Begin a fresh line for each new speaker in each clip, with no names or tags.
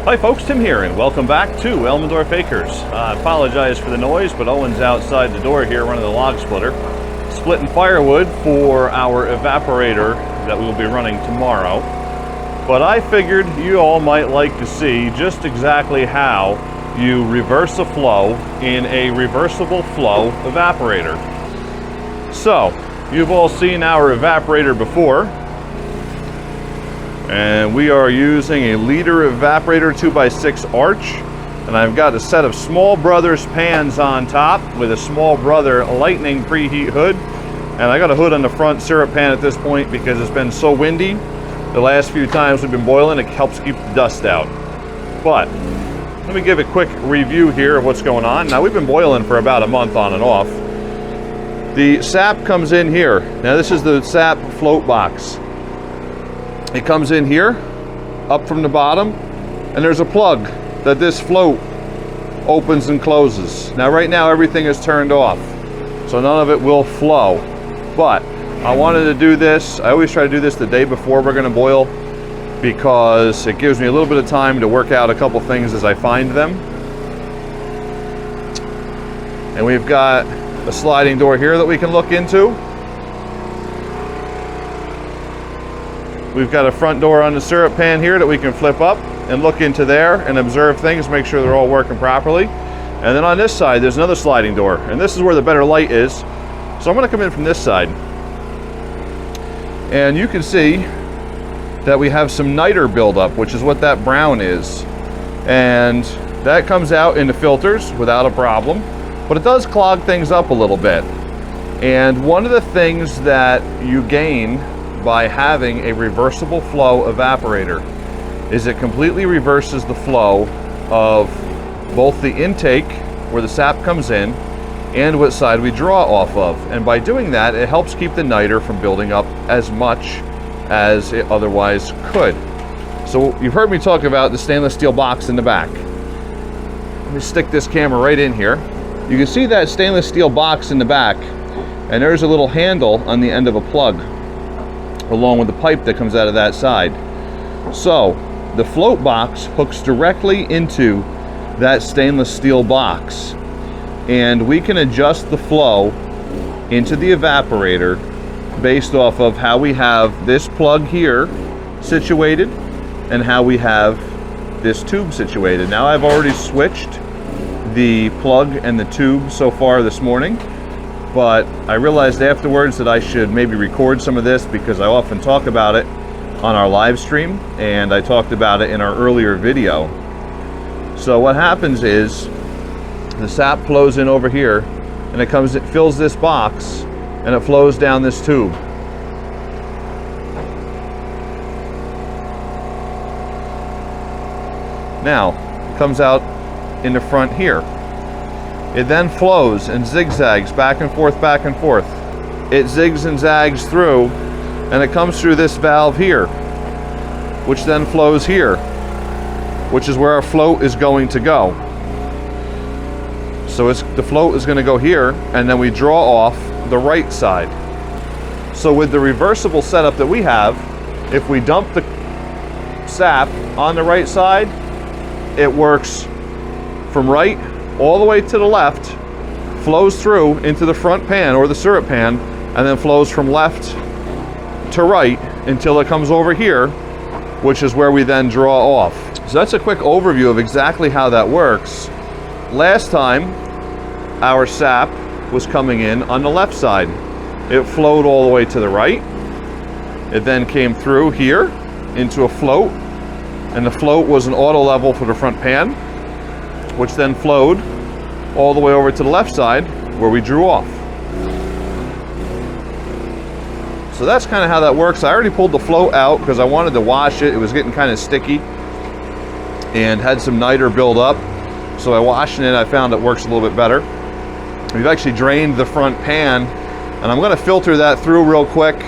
Hi folks, Tim here, and welcome back to Elmendorfacres. I apologize for the noise, but Owen's outside the door here running the log splitter, splitting firewood for our evaporator that we'll be running tomorrow. But I figured you all might like to see just exactly how you reverse a flow in a reversible flow evaporator. So, you've all seen our evaporator before, and we are using a liter evaporator 2x6 arch, and I've got a set of Small Brothers pans on top with a Small Brother lightning preheat hood, and I got a hood on the front syrup pan at this point because it's been so windy the last few times we've been boiling. It helps keep the dust out. But let me give a quick review here of what's going on. Now, we've been boiling for about a month on and off. The sap comes in here. Now, this is the sap float box. It comes in here, up from the bottom, and there's a plug that this float opens and closes. Now, right now, everything is turned off, so none of it will flow. But I wanted to do this. I always try to do this the day before we're going to boil because it gives me a little bit of time to work out a couple things as I find them. And we've got a sliding door here that we can look into. We've got a front door on the syrup pan here that we can flip up and look into there and observe things, make sure they're all working properly. And then on this side, there's another sliding door, and this is where the better light is. So I'm going to come in from this side. And you can see that we have some niter buildup, which is what that brown is. And that comes out in the filters without a problem, but it does clog things up a little bit. And one of the things that you gain by having a reversible flow evaporator is it completely reverses the flow of both the intake where the sap comes in and what side we draw off of. And by doing that, it helps keep the niter from building up as much as it otherwise could. So you've heard me talk about the stainless steel box in the back. Let me stick this camera right in here. You can see that stainless steel box in the back, and there's a little handle on the end of a plug along with the pipe that comes out of that side. So the float box hooks directly into that stainless steel box, and we can adjust the flow into the evaporator based off of how we have this plug here situated and how we have this tube situated. Now, I've already switched the plug and the tube so far this morning, but I realized afterwards that I should maybe record some of this because I often talk about it on our live stream, and I talked about it in our earlier video. So what happens is the sap flows in over here, and it fills this box, and it flows down this tube. Now, it comes out in the front here. It then flows and zigzags back and forth, back and forth. It zigs and zags through, and it comes through this valve here, which then flows here, which is where our float is going to go. So the float is going to go here, and then we draw off the right side. So with the reversible setup that we have, if we dump the sap on the right side, it works from right all the way to the left, flows through into the front pan or the syrup pan, and then flows from left to right until it comes over here, which is where we then draw off. So that's a quick overview of exactly how that works. Last time, our sap was coming in on the left side. It flowed all the way to the right. It then came through here into a float, and the float was an auto level for the front pan, which then flowed all the way over to the left side where we drew off. So that's kind of how that works. I already pulled the float out because I wanted to wash it. It was getting kind of sticky and had some niter build up. So by washing it, I found it works a little bit better. We've actually drained the front pan, and I'm going to filter that through real quick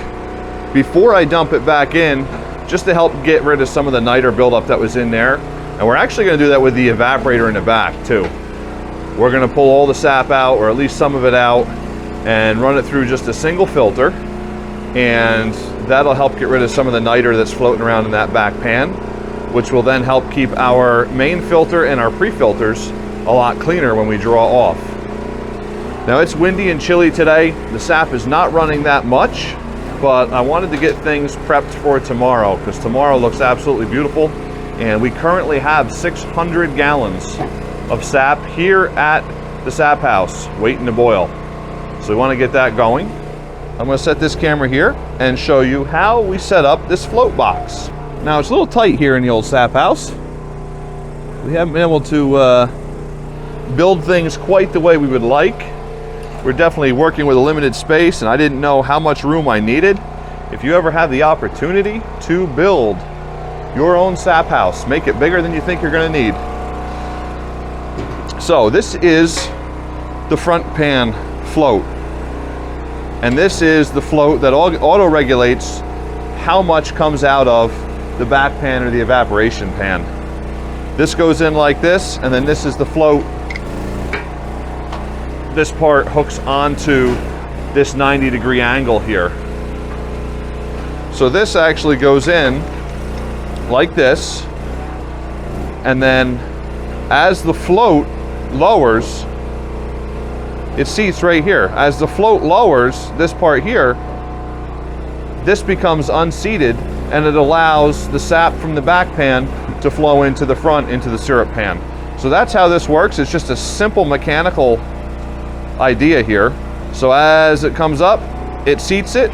before I dump it back in, just to help get rid of some of the niter buildup that was in there. And we're actually going to do that with the evaporator in the back too. We're going to pull all the sap out, or at least some of it out, and run it through just a single filter, and that'll help get rid of some of the niter that's floating around in that back pan. which will then help keep our main filter and our pre-filters a lot cleaner when we draw off. Now it's windy and chilly today. The sap is not running that much, but I wanted to get things prepped for tomorrow because tomorrow looks absolutely beautiful. And we currently have 600 gallons of sap here at the sap house waiting to boil. So we want to get that going. I'm going to set this camera here and show you how we set up this float box. Now it's a little tight here in the old sap house. We haven't been able to build things quite the way we would like. We're definitely working with a limited space, and I didn't know how much room I needed. If you ever have the opportunity to build your own sap house, make it bigger than you think you're going to need. So this is the front pan float, and this is the float that auto regulates how much comes out of the back pan or the evaporation pan. This goes in like this, and then this is the float. This part hooks onto this 90-degree angle here. So this actually goes in like this, and then as the float lowers, it seats right here. As the float lowers, this part here, this becomes unseated, and it allows the sap from the back pan to flow into the front, into the syrup pan. So that's how this works. It's just a simple mechanical idea here. So as it comes up, it seats it,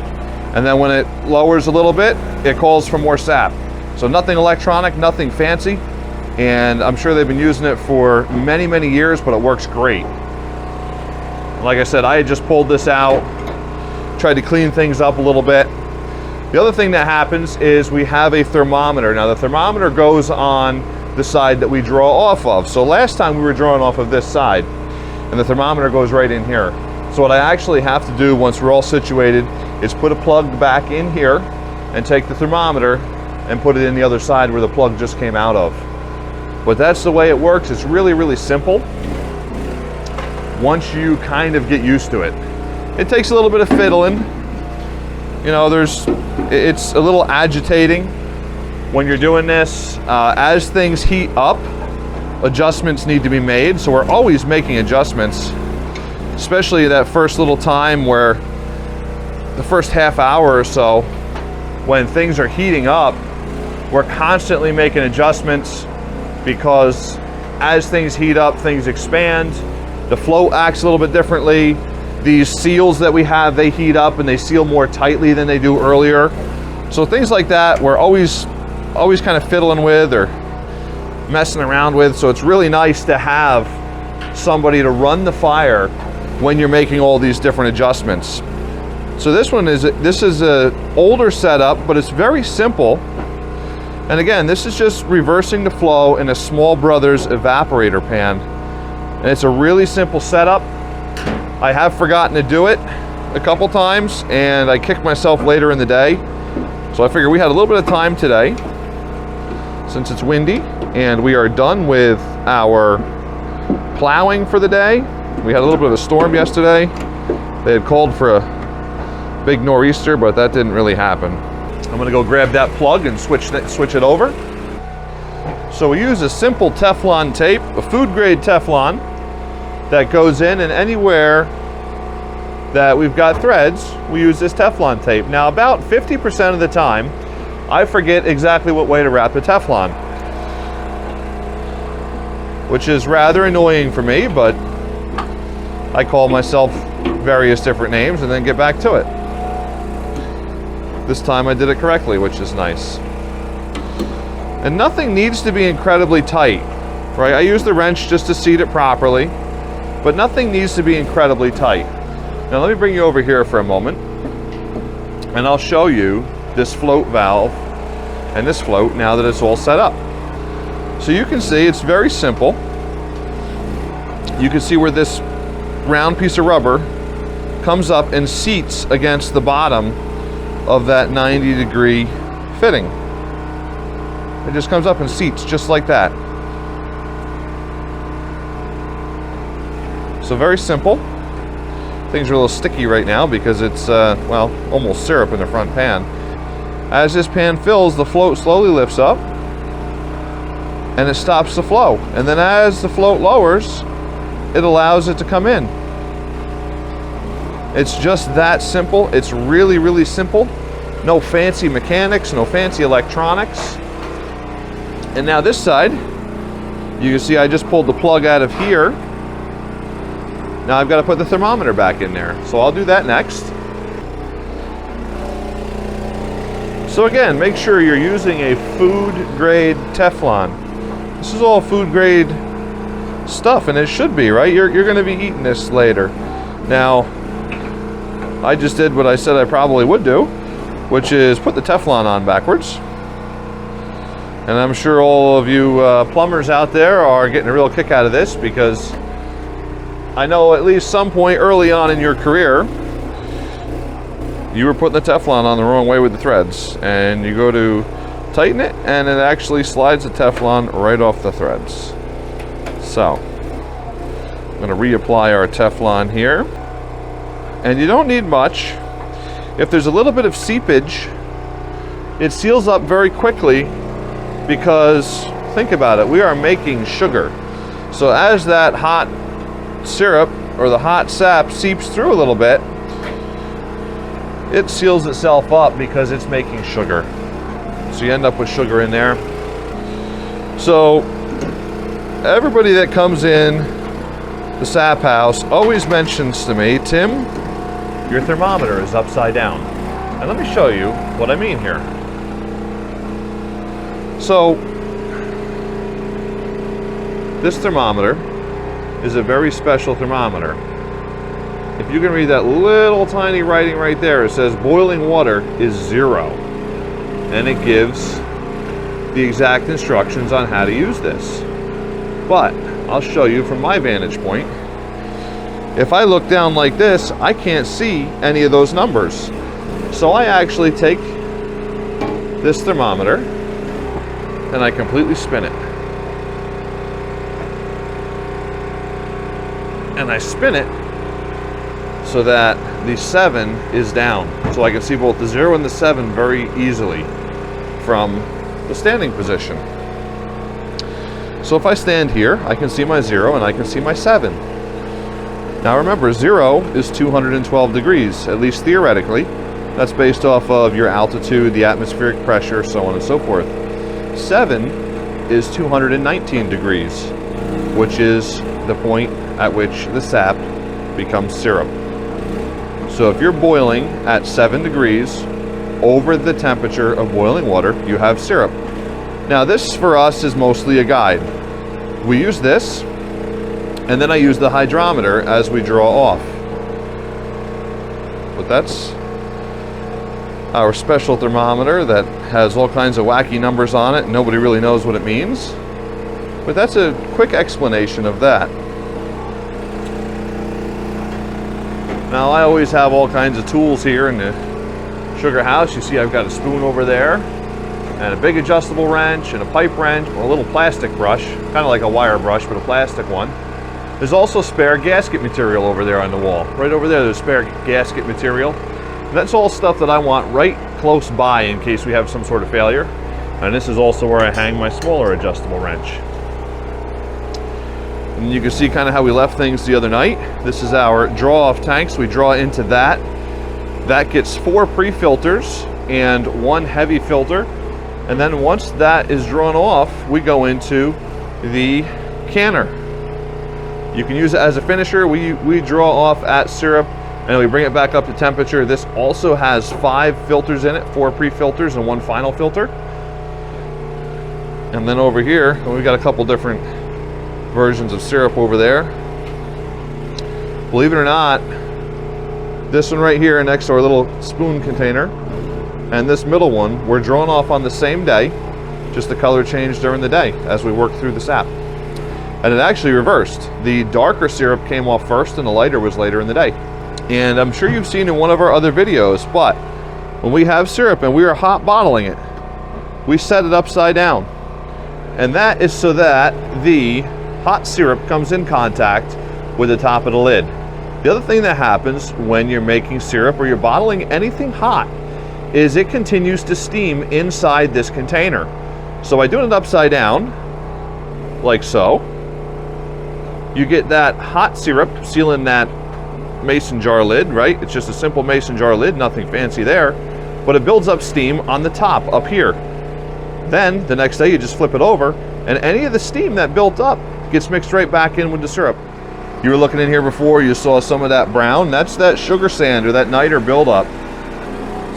and then when it lowers a little bit, it calls for more sap. So nothing electronic, nothing fancy, and I'm sure they've been using it for many, many years, but it works great. Like I said, I had just pulled this out, tried to clean things up a little bit. The other thing that happens is we have a thermometer. Now the thermometer goes on the side that we draw off of. So last time we were drawing off of this side, and the thermometer goes right in here. So what I actually have to do once we're all situated is put a plug back in here and take the thermometer and put it in the other side where the plug just came out of. But that's the way it works. It's really, really simple once you kind of get used to it. It takes a little bit of fiddling. You know, it's a little agitating when you're doing this. As things heat up, adjustments need to be made. So we're always making adjustments, especially that first little time where the first half hour or so, when things are heating up, we're constantly making adjustments because as things heat up, things expand. The float acts a little bit differently. These seals that we have, they heat up and they seal more tightly than they do earlier. So things like that, we're always kind of fiddling with or messing around with. So it's really nice to have somebody to run the fire when you're making all these different adjustments. So this is a older setup, but it's very simple. And again, this is just reversing the flow in a Small Brothers Evaporator pan. And it's a really simple setup. I have forgotten to do it a couple times, and I kicked myself later in the day. So I figured we had a little bit of time today, since it's windy, and we are done with our plowing for the day. We had a little bit of a storm yesterday. They had called for a big nor'easter, but that didn't really happen. I'm gonna go grab that plug and switch it over. So we use a simple Teflon tape, a food grade Teflon, that goes in, and anywhere that we've got threads, we use this Teflon tape. Now about 50% of the time, I forget exactly what way to wrap the Teflon, which is rather annoying for me, but I call myself various different names and then get back to it. This time I did it correctly, which is nice. And nothing needs to be incredibly tight, right? I use the wrench just to seat it properly, but nothing needs to be incredibly tight. Now let me bring you over here for a moment, and I'll show you this float valve and this float now that it's all set up. So you can see it's very simple. You can see where this round piece of rubber comes up and seats against the bottom of that 90-degree fitting. It just comes up and seats just like that. So very simple. Things are a little sticky right now because it's, well, almost syrup in the front pan. As this pan fills, the float slowly lifts up and it stops the flow. And then as the float lowers, it allows it to come in. It's just that simple. It's really, really simple. No fancy mechanics, no fancy electronics. And now this side, you can see I just pulled the plug out of here. Now I've got to put the thermometer back in there. So I'll do that next. So again, make sure you're using a food grade Teflon. This is all food grade stuff, and it should be, right? You're going to be eating this later. Now, I just did what I said I probably would do, which is put the Teflon on backwards. And I'm sure all of you plumbers out there are getting a real kick out of this, because I know at least some point early on in your career, you were putting the Teflon on the wrong way with the threads, and you go to tighten it, and it actually slides the Teflon right off the threads. So, I'm going to reapply our Teflon here. And you don't need much. If there's a little bit of seepage, it seals up very quickly, because think about it, we are making sugar. So as that hot syrup or the hot sap seeps through a little bit, it seals itself up because it's making sugar. So you end up with sugar in there. So everybody that comes in the sap house always mentions to me, Tim, your thermometer is upside down. And let me show you what I mean here. So this thermometer is a very special thermometer. If you can read that little tiny writing right there, it says boiling water is 0. And it gives the exact instructions on how to use this. But I'll show you from my vantage point. If I look down like this, I can't see any of those numbers. So I actually take this thermometer and I completely spin it. And I spin it so that the 7 is down. So I can see both the 0 and the 7 very easily from the standing position. So if I stand here, I can see my 0 and I can see my 7. Now remember, 0 is 212 degrees, at least theoretically. That's based off of your altitude, the atmospheric pressure, so on and so forth. 7 is 219 degrees, which is the point at which the sap becomes syrup. So if you're boiling at 7 degrees over the temperature of boiling water, you have syrup. Now this for us is mostly a guide. We use this, and then I use the hydrometer as we draw off. But that's our special thermometer that has all kinds of wacky numbers on it. Nobody really knows what it means. But that's a quick explanation of that. Now I always have all kinds of tools here in the sugar house. You see I've got a spoon over there, and a big adjustable wrench, and a pipe wrench, a little plastic brush, kind of like a wire brush, but a plastic one. There's also spare gasket material over there on the wall. Right over there, there's spare gasket material. And that's all stuff that I want right close by in case we have some sort of failure. And this is also where I hang my smaller adjustable wrench. And you can see kind of how we left things the other night. This is our draw-off tanks. We draw into that. That gets 4 pre-filters and 1 heavy filter. And then once that is drawn off, we go into the canner. You can use it as a finisher. We draw off at syrup and we bring it back up to temperature. This also has 5 filters in it, 4 pre-filters and 1 final filter. And then over here, we've got a couple different versions of syrup over there. Believe it or not, this one right here next to our little spoon container and this middle one were drawn off on the same day, just the color changed during the day as we worked through the sap. And it actually reversed. The darker syrup came off first and the lighter was later in the day. And I'm sure you've seen in one of our other videos, but when we have syrup and we are hot bottling it, we set it upside down. And that is so that the hot syrup comes in contact with the top of the lid. The other thing that happens when you're making syrup or you're bottling anything hot is it continues to steam inside this container. So by doing it upside down, like so. You get that hot syrup sealing that mason jar lid, right? It's just a simple mason jar lid, nothing fancy there, but it builds up steam on the top up here. Then the next day you just flip it over, and any of the steam that built up gets mixed right back in with the syrup. You were looking in here before, you saw some of that brown. That's that sugar sand or that niter buildup.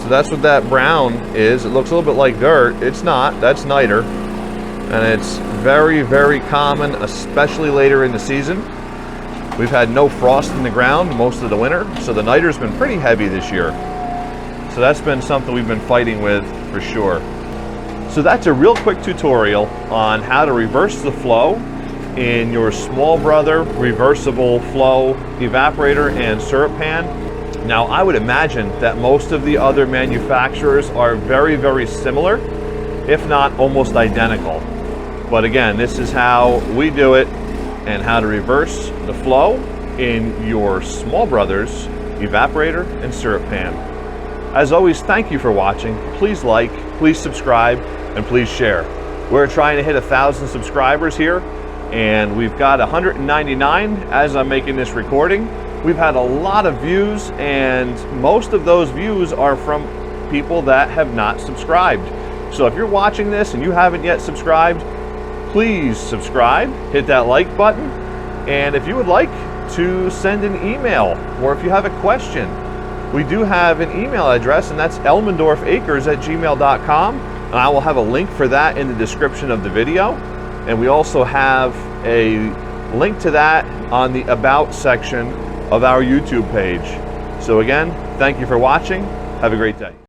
So that's what that brown is. It looks a little bit like dirt. It's not. That's niter. And it's very, very common, especially later in the season. We've had no frost in the ground most of the winter, so the niter's been pretty heavy this year. So that's been something we've been fighting with for sure. So that's a real quick tutorial on how to reverse the flow in your Small Brother reversible flow evaporator and syrup pan. Now, I would imagine that most of the other manufacturers are very, very similar, if not almost identical. But again, this is how we do it and how to reverse the flow in your Small Brothers evaporator and syrup pan. As always, thank you for watching. Please like, please subscribe, and please share. We're trying to hit 1,000 subscribers here, and we've got 199 as I'm making this recording. We've had a lot of views, and most of those views are from people that have not subscribed. So if you're watching this and you haven't yet subscribed, please subscribe, hit that like button, and if you would like to send an email, or if you have a question, we do have an email address, and that's elmendorfacres@gmail.com, and I will have a link for that in the description of the video. And we also have a link to that on the About section of our YouTube page. So again, thank you for watching. Have a great day.